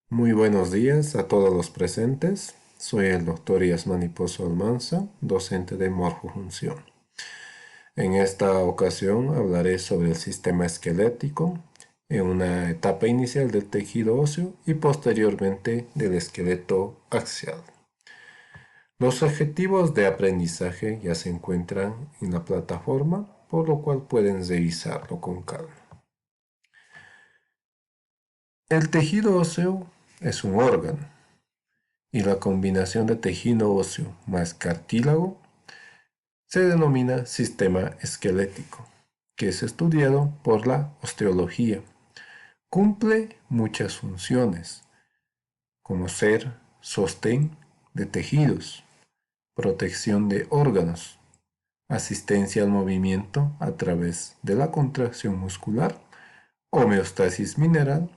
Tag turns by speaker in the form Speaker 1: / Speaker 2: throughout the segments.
Speaker 1: Muy buenos días a todos los presentes. Soy el doctor Yasmani Pozo Almanza, docente de morfofunción. En esta ocasión hablaré sobre el sistema esquelético en una etapa inicial del tejido óseo y posteriormente del esqueleto axial. Los objetivos de aprendizaje ya se encuentran en la plataforma, por lo cual pueden revisarlo con calma. El tejido óseo es un órgano y la combinación de tejido óseo más cartílago se denomina sistema esquelético, que es estudiado por la osteología. Cumple muchas funciones, como ser sostén de tejidos, protección de órganos, asistencia al movimiento a través de la contracción muscular, homeostasis mineral,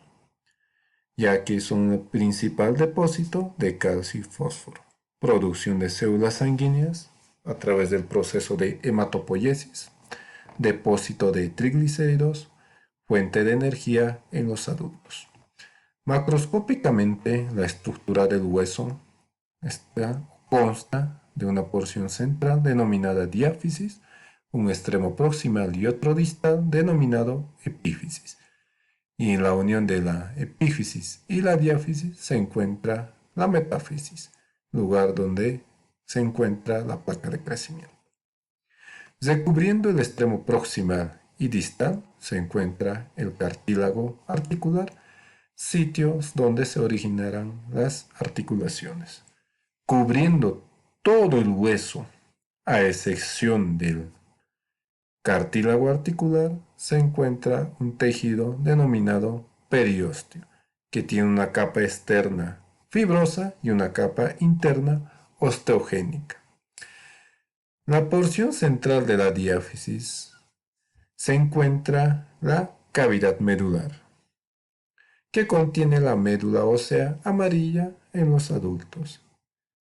Speaker 1: ya que son el principal depósito de calcio y fósforo, producción de células sanguíneas a través del proceso de hematopoiesis, depósito de triglicéridos, fuente de energía en los adultos. Macroscópicamente, la estructura del hueso consta de una porción central denominada diáfisis, un extremo proximal y otro distal denominado epífisis. Y en la unión de la epífisis y la diáfisis se encuentra la metáfisis, lugar donde se encuentra la placa de crecimiento. Recubriendo el extremo proximal y distal se encuentra el cartílago articular, sitios donde se originarán las articulaciones. Cubriendo todo el hueso, a excepción del cartílago articular, se encuentra un tejido denominado periósteo, que tiene una capa externa fibrosa y una capa interna osteogénica. La porción central de la diáfisis se encuentra la cavidad medular, que contiene la médula ósea amarilla en los adultos.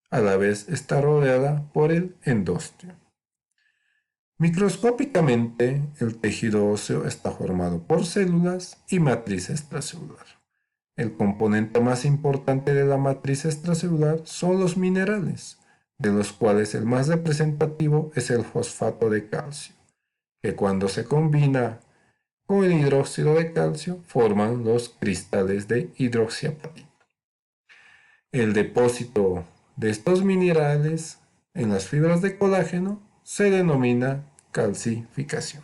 Speaker 1: A la vez está rodeada por el endostio. Microscópicamente, el tejido óseo está formado por células y matriz extracelular. El componente más importante de la matriz extracelular son los minerales, de los cuales el más representativo es el fosfato de calcio, que cuando se combina con el hidróxido de calcio forman los cristales de hidroxiapatita. El depósito de estos minerales en las fibras de colágeno se denomina calcificación.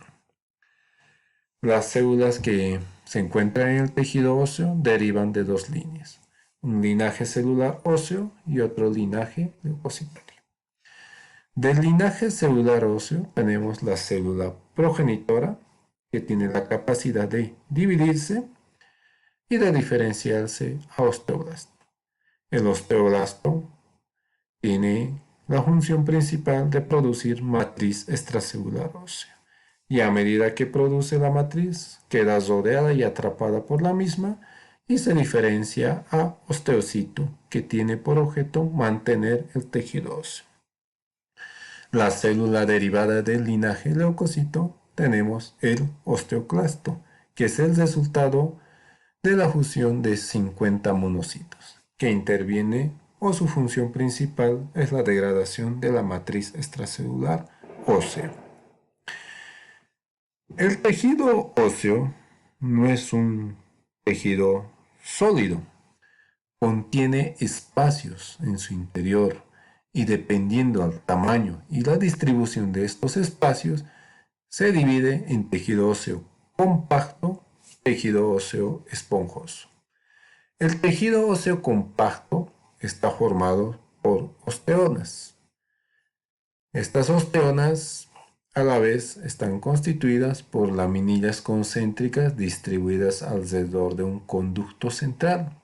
Speaker 1: Las células que se encuentran en el tejido óseo derivan de dos líneas, un linaje celular óseo y otro linaje leucocitario. Del linaje celular óseo tenemos la célula progenitora, que tiene la capacidad de dividirse y de diferenciarse a osteoblasto. El osteoblasto tiene la función principal de producir matriz extracelular ósea, y a medida que produce la matriz, queda rodeada y atrapada por la misma y se diferencia a osteocito, que tiene por objeto mantener el tejido óseo. La célula derivada del linaje leucocito tenemos el osteoclasto, que es el resultado de la fusión de 50 monocitos, que interviene o su función principal es la degradación de la matriz extracelular ósea. El tejido óseo no es un tejido sólido, contiene espacios en su interior y dependiendo al tamaño y la distribución de estos espacios, se divide en tejido óseo compacto y tejido óseo esponjoso. El tejido óseo compacto está formado por osteonas. Estas osteonas a la vez están constituidas por laminillas concéntricas distribuidas alrededor de un conducto central.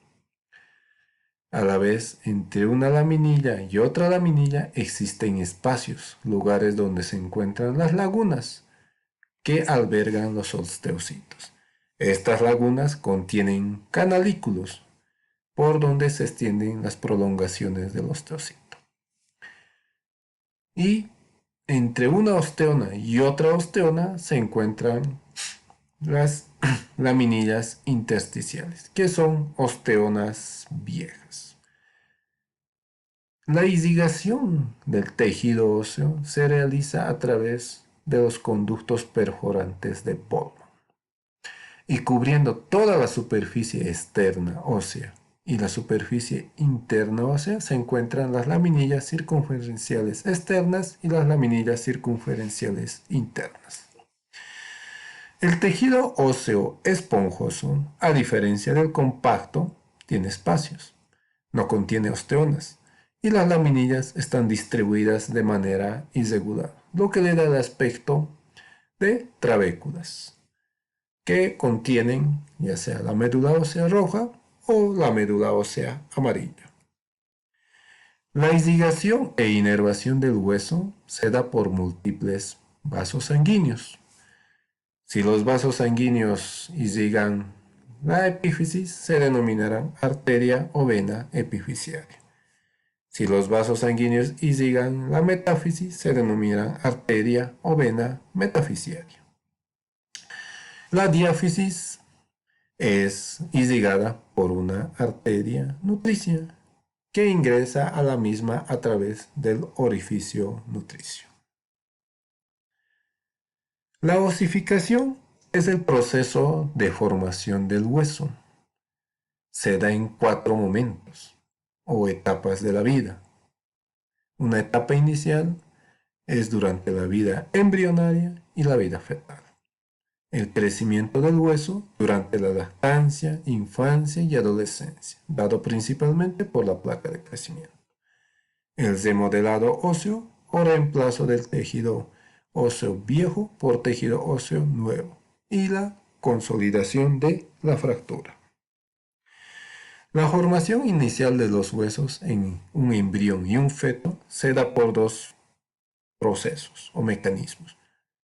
Speaker 1: A la vez, entre una laminilla y otra laminilla existen espacios, lugares donde se encuentran las lagunas que albergan los osteocitos. Estas lagunas contienen canalículos por donde se extienden las prolongaciones del osteocito. Y entre una osteona y otra osteona se encuentran las laminillas intersticiales, que son osteonas viejas. La irrigación del tejido óseo se realiza a través de los conductos perforantes de Bowman y cubriendo toda la superficie externa ósea y la superficie interna ósea se encuentran las laminillas circunferenciales externas y las laminillas circunferenciales internas. El tejido óseo esponjoso, a diferencia del compacto, tiene espacios, no contiene osteonas, y las laminillas están distribuidas de manera irregular, lo que le da el aspecto de trabéculas, que contienen ya sea la médula ósea roja o la médula ósea amarilla. La irrigación e inervación del hueso se da por múltiples vasos sanguíneos. Si los vasos sanguíneos irrigan la epífisis, se denominarán arteria o vena epifisiaria. Si los vasos sanguíneos irrigan la metáfisis, se denominan arteria o vena metafisiaria. La diáfisis es irrigada por una arteria nutricia que ingresa a la misma a través del orificio nutricio. La osificación es el proceso de formación del hueso. Se da en 4 momentos o etapas de la vida. Una etapa inicial es durante la vida embrionaria y la vida fetal. El crecimiento del hueso durante la lactancia, infancia y adolescencia, dado principalmente por la placa de crecimiento. El remodelado óseo o reemplazo del tejido óseo viejo por tejido óseo nuevo y la consolidación de la fractura. La formación inicial de los huesos en un embrión y un feto se da por 2 procesos o mecanismos.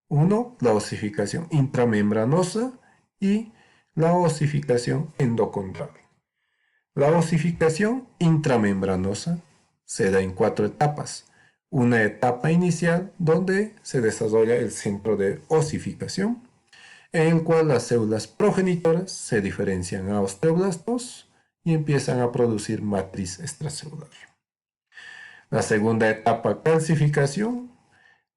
Speaker 1: Uno, la osificación intramembranosa y la osificación endocondral. La osificación intramembranosa se da en 4 etapas. Una etapa inicial donde se desarrolla el centro de osificación, en el cual las células progenitoras se diferencian a osteoblastos y empiezan a producir matriz extracelular. La segunda etapa, calcificación,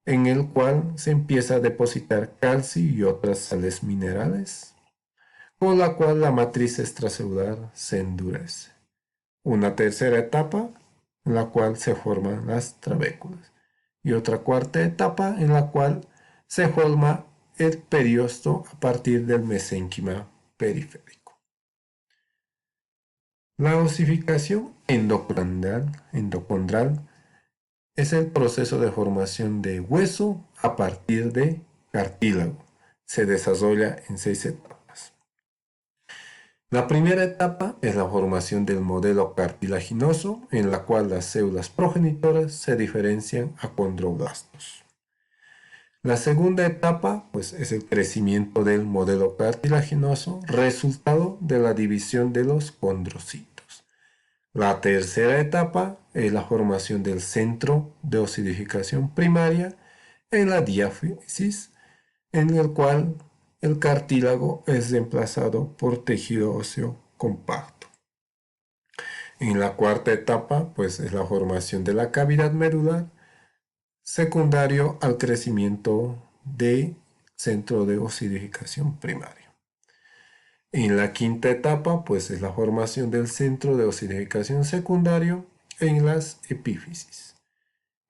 Speaker 1: en el cual se empieza a depositar calcio y otras sales minerales, con la cual la matriz extracelular se endurece. Una tercera etapa, en la cual se forman las trabéculas, y otra cuarta etapa en la cual se forma el periosto a partir del mesénquima periférico. La osificación endocondral es el proceso de formación de hueso a partir de cartílago. Se desarrolla en 6 etapas. La primera etapa es la formación del modelo cartilaginoso, en la cual las células progenitoras se diferencian a condroblastos. La segunda etapa, pues, es el crecimiento del modelo cartilaginoso, resultado de la división de los condrocitos. La tercera etapa es la formación del centro de osificación primaria en la diáfisis, en el cual el cartílago es reemplazado por tejido óseo compacto. En la cuarta etapa, pues, es la formación de la cavidad medular, secundario al crecimiento del centro de osificación primario. En la quinta etapa, pues es la formación del centro de osificación secundario en las epífisis.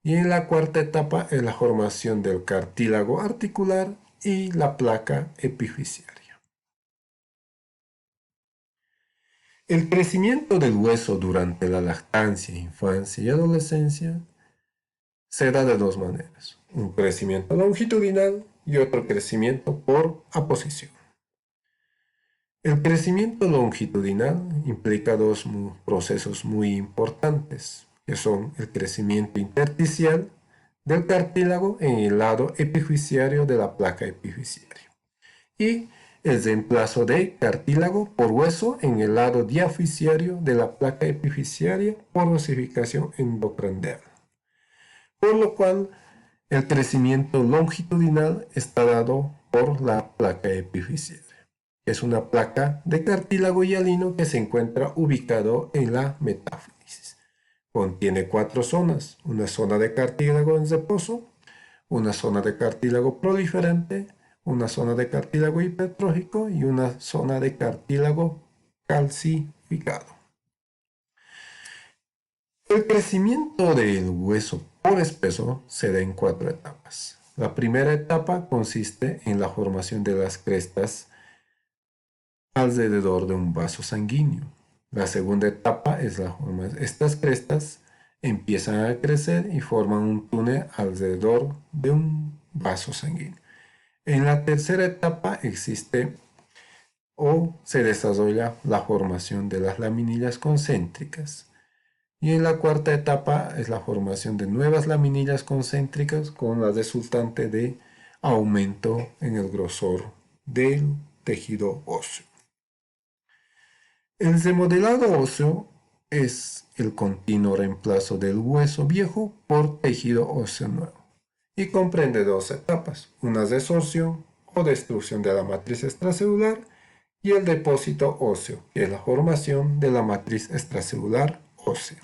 Speaker 1: Y en la cuarta etapa es la formación del cartílago articular y la placa epifisiaria. El crecimiento del hueso durante la lactancia, infancia y adolescencia se da de 2 maneras: un crecimiento longitudinal y otro crecimiento por aposición. El crecimiento longitudinal implica 2 procesos muy importantes, que son el crecimiento intersticial del cartílago en el lado epifisiario de la placa epifisiaria y el reemplazo de cartílago por hueso en el lado diafisiario de la placa epifisiaria por osificación endocranial. Por lo cual, el crecimiento longitudinal está dado por la placa epifisial. Es una placa de cartílago hialino que se encuentra ubicado en la metáfisis. Contiene 4 zonas: una zona de cartílago en reposo, una zona de cartílago proliferante, una zona de cartílago hipertrófico y una zona de cartílago calcificado. El crecimiento del hueso por espeso se da en 4 etapas. La primera etapa consiste en la formación de las crestas alrededor de un vaso sanguíneo. La segunda etapa es la formación. Estas crestas empiezan a crecer y forman un túnel alrededor de un vaso sanguíneo. En la tercera etapa existe o se desarrolla la formación de las laminillas concéntricas. Y en la cuarta etapa es la formación de nuevas laminillas concéntricas con la resultante de aumento en el grosor del tejido óseo. El remodelado óseo es el continuo reemplazo del hueso viejo por tejido óseo nuevo y comprende 2 etapas: una resorción o destrucción de la matriz extracelular y el depósito óseo, que es la formación de la matriz extracelular ósea.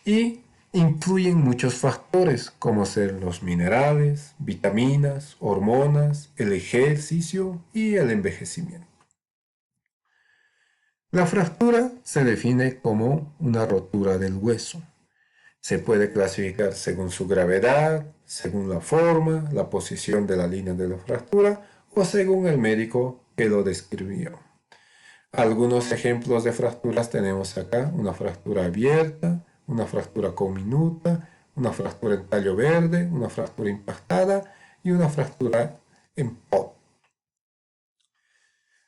Speaker 1: Y influyen muchos factores como ser los minerales, vitaminas, hormonas, el ejercicio y el envejecimiento. La fractura se define como una rotura del hueso. Se puede clasificar según su gravedad, según la forma, la posición de la línea de la fractura o según el médico que lo describió. Algunos ejemplos de fracturas tenemos acá: una fractura abierta, una fractura comminuta, una fractura en tallo verde, una fractura impactada y una fractura en POD.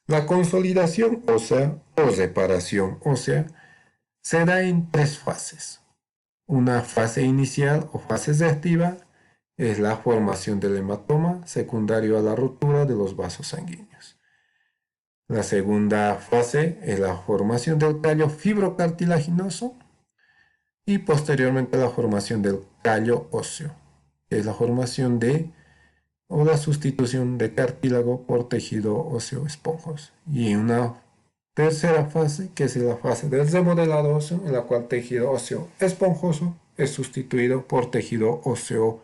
Speaker 1: La consolidación ósea o reparación ósea se da en 3 fases. Una fase inicial o fase reactiva es la formación del hematoma secundario a la rotura de los vasos sanguíneos. La segunda fase es la formación del callo fibrocartilaginoso y posteriormente la formación del callo óseo, que es la formación o la sustitución de cartílago por tejido óseo esponjoso. Y una tercera fase, que es la fase del remodelado óseo, en la cual el tejido óseo esponjoso es sustituido por tejido óseo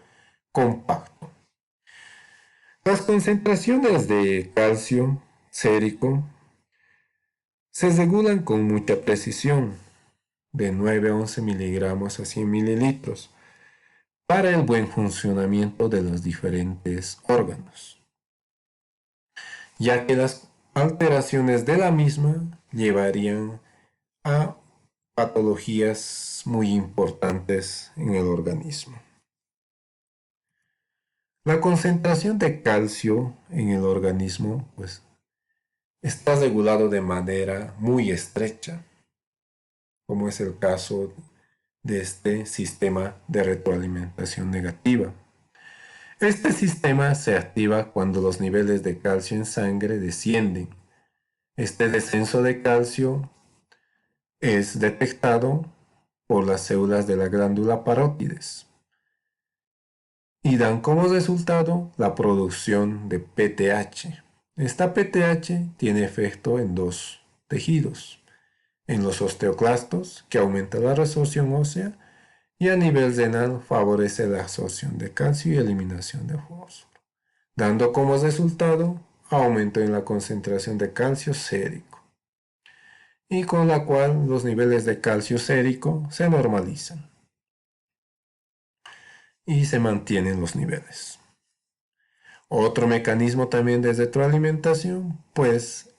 Speaker 1: compacto. Las concentraciones de calcio sérico se regulan con mucha precisión, de 9 a 11 miligramos a 100 mililitros, para el buen funcionamiento de los diferentes órganos, ya que las alteraciones de la misma llevarían a patologías muy importantes en el organismo. La concentración de calcio en el organismo está regulado de manera muy estrecha, como es el caso de este sistema de retroalimentación negativa. Este sistema se activa cuando los niveles de calcio en sangre descienden. Este descenso de calcio es detectado por las células de la glándula parótides y dan como resultado la producción de PTH. Esta PTH tiene efecto en 2 tejidos: en los osteoclastos, que aumenta la resorción ósea, y a nivel renal favorece la absorción de calcio y eliminación de fósforo, dando como resultado aumento en la concentración de calcio sérico, y con la cual los niveles de calcio sérico se normalizan y se mantienen los niveles. Otro mecanismo también de retroalimentación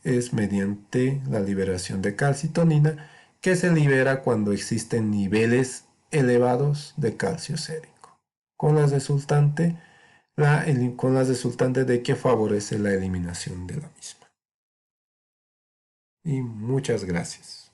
Speaker 1: es mediante la liberación de calcitonina, que se libera cuando existen niveles elevados de calcio sérico, con la resultante de que favorece la eliminación de la misma. Y muchas gracias.